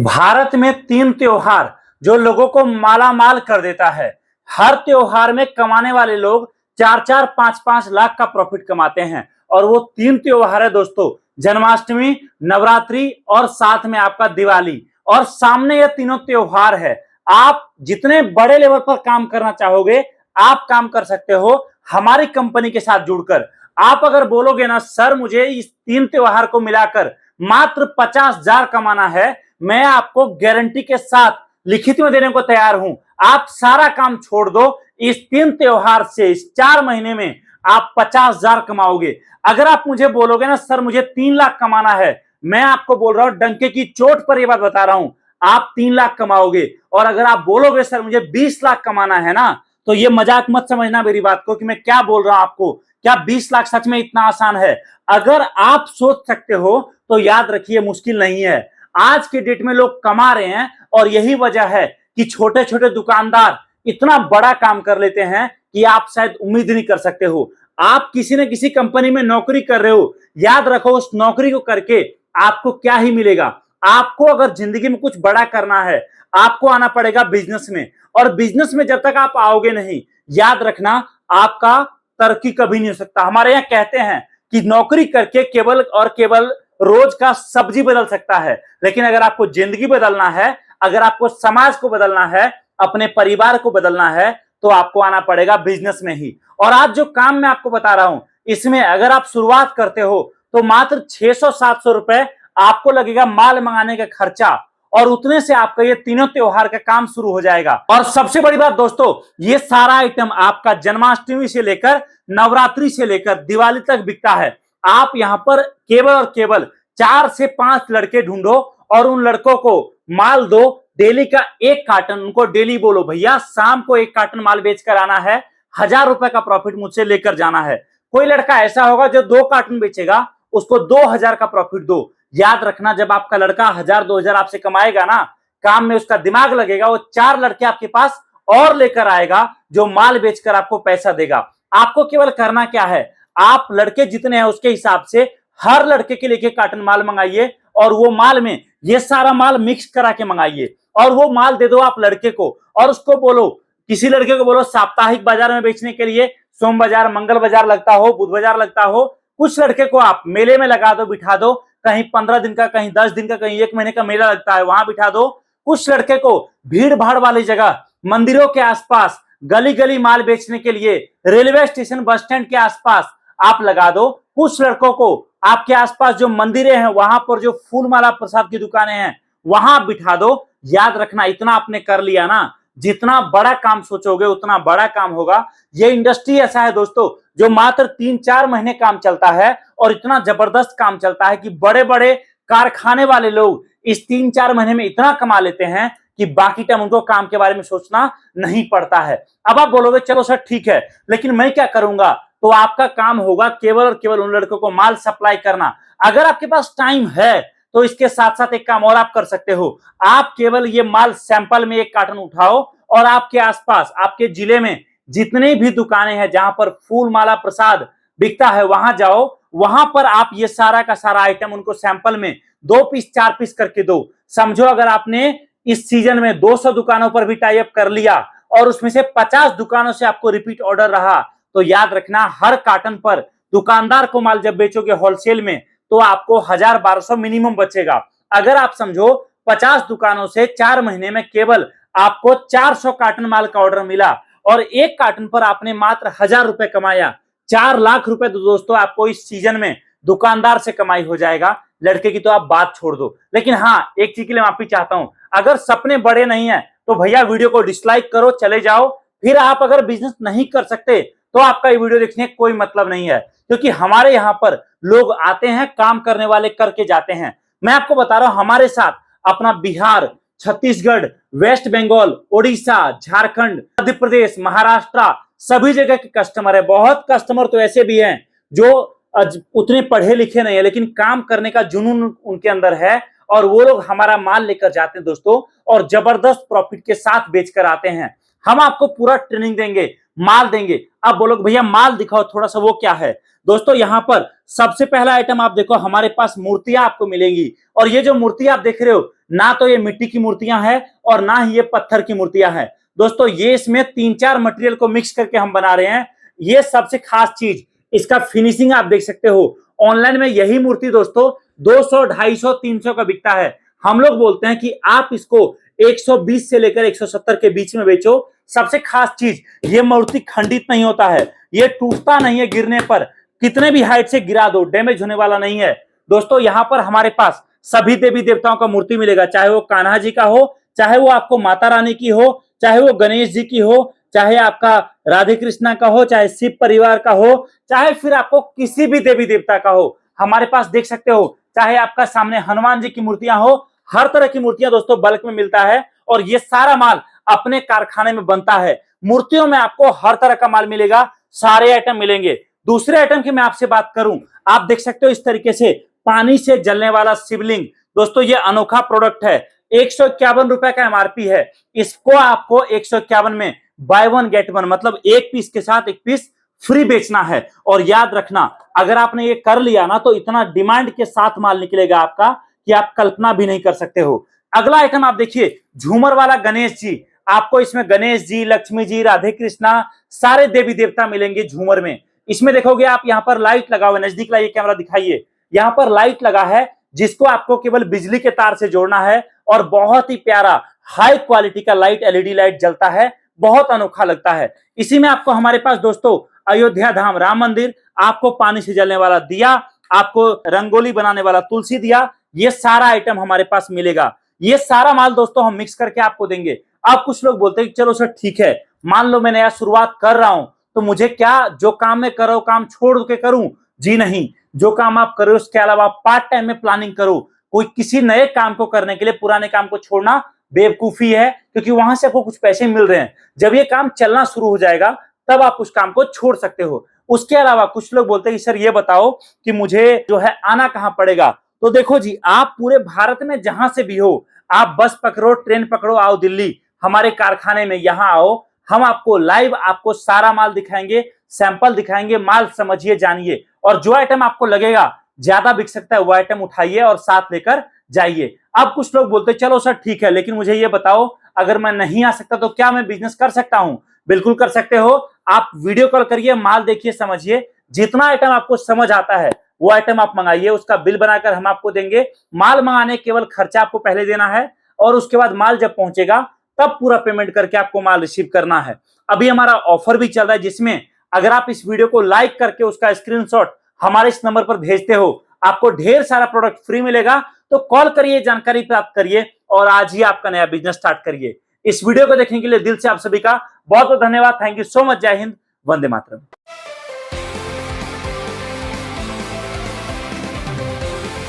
भारत में 3 त्योहार जो लोगों को माला माल कर देता है। हर त्योहार में कमाने वाले लोग 4-4, 5-5 लाख का प्रॉफिट कमाते हैं और वो 3 त्योहार है दोस्तों, जन्माष्टमी, नवरात्रि और साथ में आपका दिवाली। और सामने ये तीनों त्योहार है। आप जितने बड़े लेवल पर काम करना चाहोगे आप काम कर सकते हो हमारी कंपनी के साथ जुड़कर। आप अगर बोलोगे ना सर मुझे इस 3 त्योहार को मिलाकर मात्र 50,000 कमाना है, मैं आपको गारंटी के साथ लिखित में देने को तैयार हूं। आप सारा काम छोड़ दो, इस 3 त्योहार से इस 4 महीने में आप 50,000 कमाओगे। अगर आप मुझे बोलोगे ना सर मुझे 3 लाख कमाना है, मैं आपको बोल रहा हूं डंके की चोट पर यह बात बता रहा हूं, आप 3 लाख कमाओगे। और अगर आप बोलोगे सर मुझे 20 लाख कमाना है ना, तो ये मजाक मत समझना मेरी बात को कि मैं क्या बोल रहा हूं आपको। क्या 20 लाख सच में इतना आसान है? अगर आप सोच सकते हो तो याद रखिए मुश्किल नहीं है। आज के डेट में लोग कमा रहे हैं और यही वजह है कि छोटे छोटे दुकानदार इतना बड़ा काम कर लेते हैं कि आप शायद उम्मीद नहीं कर सकते हो। आप किसी न किसी कंपनी में नौकरी कर रहे हो, याद रखो उस नौकरी को करके आपको क्या ही मिलेगा। आपको अगर जिंदगी में कुछ बड़ा करना है आपको आना पड़ेगा बिजनेस में, और बिजनेस में जब तक आप आओगे नहीं, याद रखना आपका तरक्की कभी नहीं हो सकता। हमारे यहाँ कहते हैं कि नौकरी करके केवल और केवल रोज का सब्जी बदल सकता है, लेकिन अगर आपको जिंदगी बदलना है, अगर आपको समाज को बदलना है, अपने परिवार को बदलना है, तो आपको आना पड़ेगा बिजनेस में ही। और आज जो काम मैं आपको बता रहा हूं इसमें अगर आप शुरुआत करते हो तो मात्र 600-700 रुपए आपको लगेगा माल मंगाने का खर्चा, और उतने से आपका ये तीनों त्योहार का काम शुरू हो जाएगा। और सबसे बड़ी बात दोस्तों, ये सारा आइटम आपका जन्माष्टमी से लेकर नवरात्रि से लेकर दिवाली तक बिकता है। आप यहां पर केवल और केवल 4 से 5 लड़के ढूंढो और उन लड़कों को माल दो, डेली का 1 कार्टन। उनको डेली बोलो भैया शाम को 1 कार्टन माल बेच कर आना है, 1000 रुपए का प्रॉफिट मुझसे लेकर जाना है। कोई लड़का ऐसा होगा जो 2 कार्टन बेचेगा, उसको 2000 का प्रॉफिट दो। याद रखना जब आपका लड़का 1000-2000 आपसे कमाएगा ना, काम में उसका दिमाग लगेगा, वो 4 लड़के आपके पास और लेकर आएगा जो माल बेचकर आपको पैसा देगा। आपको केवल करना क्या है, आप लड़के जितने हैं उसके हिसाब से हर लड़के के लिए 1 कार्टन माल मंगाइए, और वो माल में ये सारा माल मिक्स करा के मंगाइए और वो माल दे दो आप लड़के को। और उसको बोलो, किसी लड़के को बोलो साप्ताहिक बाजार में बेचने के लिए, सोम बाजार, मंगल बाजार लगता हो, बुध बाजार लगता हो, कुछ लड़के को आप मेले में लगा दो, बिठा दो। कहीं 15 दिन का, कहीं 10 दिन का, कहीं 1 महीने का मेला लगता है, वहां बिठा दो। कुछ लड़के को भीड़ भाड़ वाली जगह, मंदिरों के आसपास, गली गली माल बेचने के लिए, रेलवे स्टेशन, बस स्टैंड के आसपास आप लगा दो। कुछ लड़कों को आपके आसपास जो मंदिरें हैं वहां पर जो फूल माला प्रसाद की दुकानें हैं वहां बिठा दो। याद रखना इतना आपने कर लिया ना, जितना बड़ा काम सोचोगे उतना बड़ा काम होगा। ये इंडस्ट्री ऐसा है दोस्तों जो मात्र 3-4 महीने काम चलता है, और इतना जबरदस्त काम चलता है कि बड़े बड़े कारखाने वाले लोग इस 3-4 महीने में इतना कमा लेते हैं कि बाकी टाइम उनको काम के बारे में सोचना नहीं पड़ता है। अब आप बोलोगे चलो सर ठीक है, लेकिन मैं क्या करूंगा? तो आपका काम होगा केवल और केवल उन लड़कों को माल सप्लाई करना। अगर आपके पास टाइम है तो इसके साथ साथ एक काम और आप कर सकते हो। आप केवल ये माल सैंपल में 1 कार्टन उठाओ और आपके आसपास, आपके जिले में जितनी भी दुकानें हैं जहां पर फूल माला प्रसाद बिकता है वहां जाओ। वहां पर आप ये सारा का सारा आइटम उनको सैंपल में 2 पीस 4 पीस करके दो। समझो अगर आपने इस सीजन में 200 दुकानों पर भी टाई अप कर लिया और उसमें से 50 दुकानों से आपको रिपीट ऑर्डर रहा, तो याद रखना हर कार्टन पर दुकानदार को माल जब बेचोगे होलसेल में तो आपको 1000-1200 मिनिमम बचेगा। अगर आप समझो 50 दुकानों से 4 महीने में केवल आपको 400 कार्टन माल का ऑर्डर मिला और 1 कार्टन पर आपने मात्र 1000 रुपए कमाया, 4 लाख रुपए तो दोस्तों आपको इस सीजन में दुकानदार से कमाई हो जाएगा। लड़के की तो आप बात छोड़ दो। लेकिन हाँ, एक चीज के लिए माफी चाहता हूं, अगर सपने बड़े नहीं है तो भैया वीडियो को डिसलाइक करो, चले जाओ। फिर आप अगर बिजनेस नहीं कर सकते तो आपका ये वीडियो देखने का कोई मतलब नहीं है, क्योंकि हमारे यहाँ पर लोग आते हैं, काम करने वाले करके जाते हैं। मैं आपको बता रहा हूं हमारे साथ अपना बिहार, छत्तीसगढ़, वेस्ट बंगाल, ओडिशा, झारखंड, मध्य प्रदेश, महाराष्ट्र, सभी जगह के कस्टमर है। बहुत कस्टमर तो ऐसे भी हैं जो उतने पढ़े लिखे नहीं है लेकिन काम करने का जुनून उनके अंदर है, और वो लोग हमारा माल लेकर जाते हैं दोस्तों और जबरदस्त प्रॉफिट के साथ बेचकर आते हैं। हम आपको पूरा ट्रेनिंग देंगे, माल देंगे। अब बोलोगे भैया माल दिखाओ थोड़ा सा, वो क्या है? दोस्तों यहाँ पर सबसे पहला आइटम आप देखो, हमारे पास मूर्तियां आपको मिलेंगी। और ये जो मूर्तियां आप देख रहे हो, ना तो ये मिट्टी की मूर्तियां हैं और ना ही ये पत्थर की मूर्तियां हैं। दोस्तों ये इसमें 3-4 मटेरियल को मिक्स करके हम बना रहे हैं। ये सबसे खास चीज, इसका फिनिशिंग आप देख सकते हो। ऑनलाइन में यही मूर्ति दोस्तों 200, 250, 300 का बिकता है। हम लोग बोलते हैं कि आप इसको 120 से लेकर 170 के बीच में बेचो। सबसे खास चीज, ये मूर्ति खंडित नहीं होता है, ये टूटता नहीं है गिरने पर, कितने भी हाइट से गिरा दो डैमेज होने वाला नहीं है। दोस्तों यहाँ पर हमारे पास सभी देवी देवताओं का मूर्ति मिलेगा, चाहे वो कान्हा जी का हो, चाहे वो आपको माता रानी की हो, चाहे वो गणेश जी की हो, चाहे आपका राधे कृष्णा का हो, चाहे शिव परिवार का हो, चाहे फिर आपको किसी भी देवी देवता का हो, हमारे पास देख सकते हो। चाहे आपका सामने हनुमान जी की मूर्तियां हो, हर तरह की मूर्तियां दोस्तों बल्क में मिलता है। और ये सारा माल अपने कारखाने में बनता है। मूर्तियों में आपको हर तरह का माल मिलेगा, सारे आइटम मिलेंगे। दूसरे आइटम की मैं आपसे बात करूं, आप देख सकते हो इस तरीके से पानी से जलने वाला शिवलिंग। दोस्तों ये अनोखा प्रोडक्ट है, 151 रुपए का एमआरपी है। इसको आपको 151 में बाय वन गेट वन, मतलब एक पीस के साथ एक पीस फ्री बेचना है। और याद रखना, अगर आपने ये कर लिया ना, तो इतना डिमांड के साथ माल निकलेगा आपका कि आप कल्पना भी नहीं कर सकते हो। अगला आइटम आप देखिए, झूमर वाला गणेश जी। आपको इसमें गणेश जी, लक्ष्मी जी, राधे कृष्णा, सारे देवी देवता मिलेंगे झूमर में। इसमें देखोगे आप, यहाँ पर लाइट लगा हुआ है, नजदीक लाइए कैमरा दिखाइए, यहाँ पर लाइट लगा है जिसको आपको केवल बिजली के तार से जोड़ना है। और बहुत ही प्यारा हाई क्वालिटी का लाइट, एलईडी लाइट जलता है, बहुत अनोखा लगता है। इसी में आपको हमारे पास दोस्तों अयोध्या धाम राम मंदिर, आपको पानी से जलने वाला दिया, आपको रंगोली बनाने वाला तुलसी दिया, ये सारा आइटम हमारे पास मिलेगा। ये सारा माल दोस्तों हम मिक्स करके आपको देंगे। अब कुछ लोग बोलते हैं कि चलो सर ठीक है, मान लो मैं नया शुरुआत कर रहा हूं, तो मुझे क्या, जो काम मैं कर रहा हूं काम छोड़ के करूं? जी नहीं, जो काम आप करो उसके अलावा पार्ट टाइम में प्लानिंग करो। कोई किसी नए काम को करने के लिए पुराने काम को छोड़ना बेवकूफी है, क्योंकि वहां से आपको कुछ पैसे मिल रहे हैं। जब ये काम चलना शुरू हो जाएगा तब आप उस काम को छोड़ सकते हो। उसके अलावा कुछ लोग बोलते हैं कि सर ये बताओ कि मुझे जो है आना कहां पड़ेगा? तो देखो जी, आप पूरे भारत में जहां से भी हो, आप बस पकड़ो, ट्रेन पकड़ो, आओ दिल्ली, हमारे कारखाने में यहां आओ। हम आपको लाइव आपको सारा माल दिखाएंगे, सैंपल दिखाएंगे, माल समझिए, जानिए। और जो आइटम आपको लगेगा ज्यादा बिक सकता है वो आइटम उठाइए और साथ लेकर जाइए। अब कुछ लोग बोलते हैं चलो सर ठीक है, लेकिन मुझे ये बताओ, अगर मैं नहीं आ सकता तो क्या मैं बिजनेस कर सकता हूं? बिल्कुल कर सकते हो। आप वीडियो कॉल करिए, माल देखिए, समझिए, जितना आइटम आपको समझ आता है वो आइटम आप मंगाइए, उसका बिल बनाकर हम आपको देंगे। माल मंगाने केवल खर्चा आपको पहले देना है, और उसके बाद माल जब पहुंचेगा तब पूरा पेमेंट करके आपको माल रिसीव करना है। अभी हमारा ऑफर भी चल रहा है, जिसमें अगर आप इस वीडियो को लाइक करके उसका स्क्रीनशॉट हमारे इस नंबर पर भेजते हो, आपको ढेर सारा प्रोडक्ट फ्री मिलेगा। तो कॉल करिए, जानकारी प्राप्त करिए और आज ही आपका नया बिजनेस स्टार्ट करिए। इस वीडियो को देखने के लिए दिल से आप सभी का बहुत बहुत धन्यवाद। Thank you so much. जय हिंद, वंदे मातरम।